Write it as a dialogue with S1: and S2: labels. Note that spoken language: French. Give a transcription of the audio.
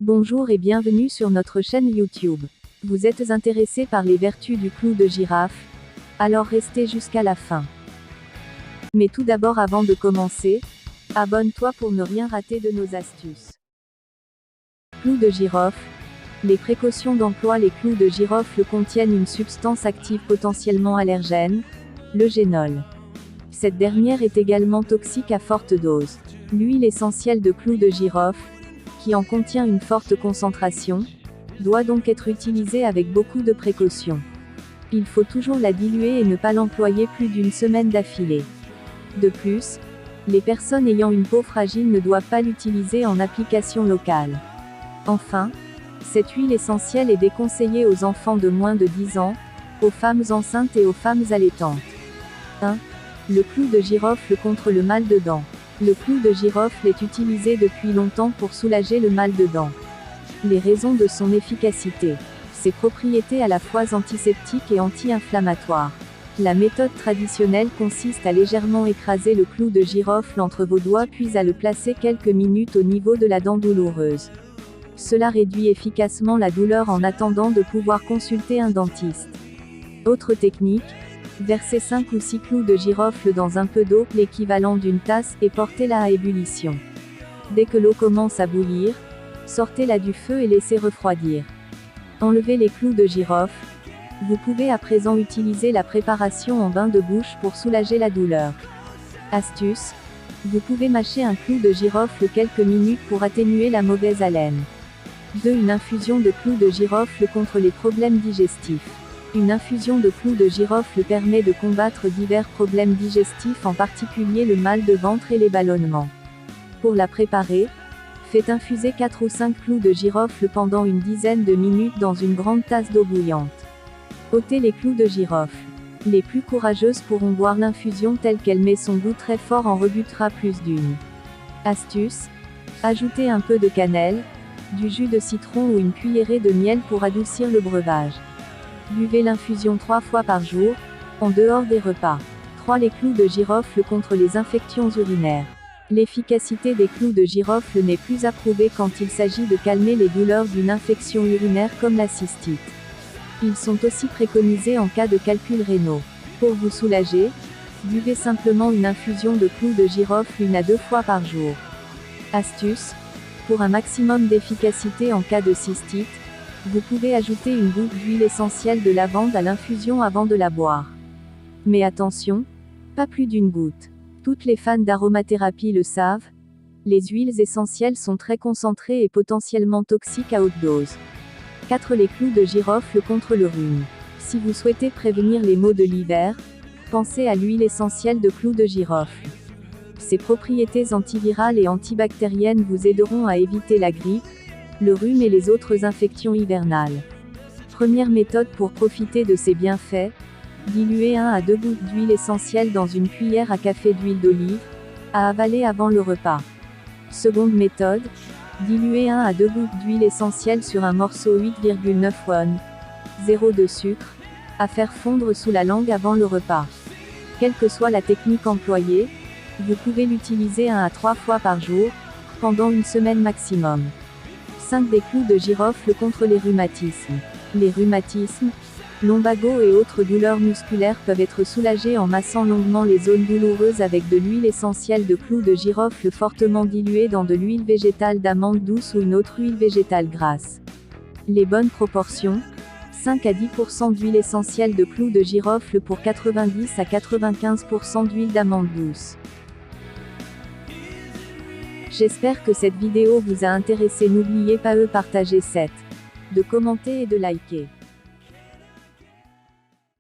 S1: Bonjour et bienvenue sur notre chaîne YouTube. Vous êtes intéressé par les vertus du clou de girofle? Alors restez jusqu'à la fin. Mais tout d'abord, avant de commencer, abonne-toi pour ne rien rater de nos astuces. Clou de girofle. Les précautions d'emploi. Les clous de girofle contiennent une substance active potentiellement allergène, le génol. Cette dernière est également toxique à forte dose. L'huile essentielle de clou de girofle, qui en contient une forte concentration, doit donc être utilisée avec beaucoup de précaution. Il faut toujours la diluer et ne pas l'employer plus d'une semaine d'affilée. De plus, les personnes ayant une peau fragile ne doivent pas l'utiliser en application locale. Enfin, cette huile essentielle est déconseillée aux enfants de moins de 10 ans, aux femmes enceintes et aux femmes allaitantes. 1. Le clou de girofle contre le mal de dents. Le clou de girofle est utilisé depuis longtemps pour soulager le mal de dents. Les raisons de son efficacité. Ses propriétés à la fois antiseptiques et anti-inflammatoires. La méthode traditionnelle consiste à légèrement écraser le clou de girofle entre vos doigts puis à le placer quelques minutes au niveau de la dent douloureuse. Cela réduit efficacement la douleur en attendant de pouvoir consulter un dentiste. Autre technique, versez 5 ou 6 clous de girofle dans un peu d'eau, l'équivalent d'une tasse, et portez-la à ébullition. Dès que l'eau commence à bouillir, sortez-la du feu et laissez refroidir. Enlevez les clous de girofle. Vous pouvez à présent utiliser la préparation en bain de bouche pour soulager la douleur. Astuce. Vous pouvez mâcher un clou de girofle quelques minutes pour atténuer la mauvaise haleine. 2. Une infusion de clous de girofle contre les problèmes digestifs. Une infusion de clous de girofle permet de combattre divers problèmes digestifs, en particulier le mal de ventre et les ballonnements. Pour la préparer, faites infuser 4 ou 5 clous de girofle pendant une dizaine de minutes dans une grande tasse d'eau bouillante. Ôtez les clous de girofle. Les plus courageuses pourront boire l'infusion telle qu'elle, mais son goût très fort en rebutera plus d'une. Astuce. Ajoutez un peu de cannelle, du jus de citron ou une cuillerée de miel pour adoucir le breuvage. Buvez l'infusion 3 fois par jour, en dehors des repas. 3. Les clous de girofle contre les infections urinaires. L'efficacité des clous de girofle n'est plus approuvée quand il s'agit de calmer les douleurs d'une infection urinaire comme la cystite. Ils sont aussi préconisés en cas de calculs rénaux. Pour vous soulager, buvez simplement une infusion de clous de girofle 1 à 2 fois par jour. Astuce. Pour un maximum d'efficacité en cas de cystite, vous pouvez ajouter une goutte d'huile essentielle de lavande à l'infusion avant de la boire. Mais attention, pas plus d'une goutte. Toutes les fans d'aromathérapie le savent, les huiles essentielles sont très concentrées et potentiellement toxiques à haute dose. 4. Les clous de girofle contre le rhume. Si vous souhaitez prévenir les maux de l'hiver, pensez à l'huile essentielle de clous de girofle. Ses propriétés antivirales et antibactériennes vous aideront à éviter la grippe, le rhume et les autres infections hivernales. Première méthode pour profiter de ces bienfaits, diluez 1 à 2 gouttes d'huile essentielle dans une cuillère à café d'huile d'olive, à avaler avant le repas. Seconde méthode, diluez 1 à 2 gouttes d'huile essentielle sur un morceau 8,9 oz, 0 de sucre, à faire fondre sous la langue avant le repas. Quelle que soit la technique employée, vous pouvez l'utiliser 1 à 3 fois par jour, pendant une semaine maximum. 5. Des clous de girofle contre les rhumatismes. Les rhumatismes, lumbago et autres douleurs musculaires peuvent être soulagés en massant longuement les zones douloureuses avec de l'huile essentielle de clous de girofle fortement diluée dans de l'huile végétale d'amande douce ou une autre huile végétale grasse. Les bonnes proportions: 5 à 10% d'huile essentielle de clous de girofle pour 90 à 95% d'huile d'amande douce. J'espère que cette vidéo vous a intéressé. N'oubliez pas de partager de commenter et de liker.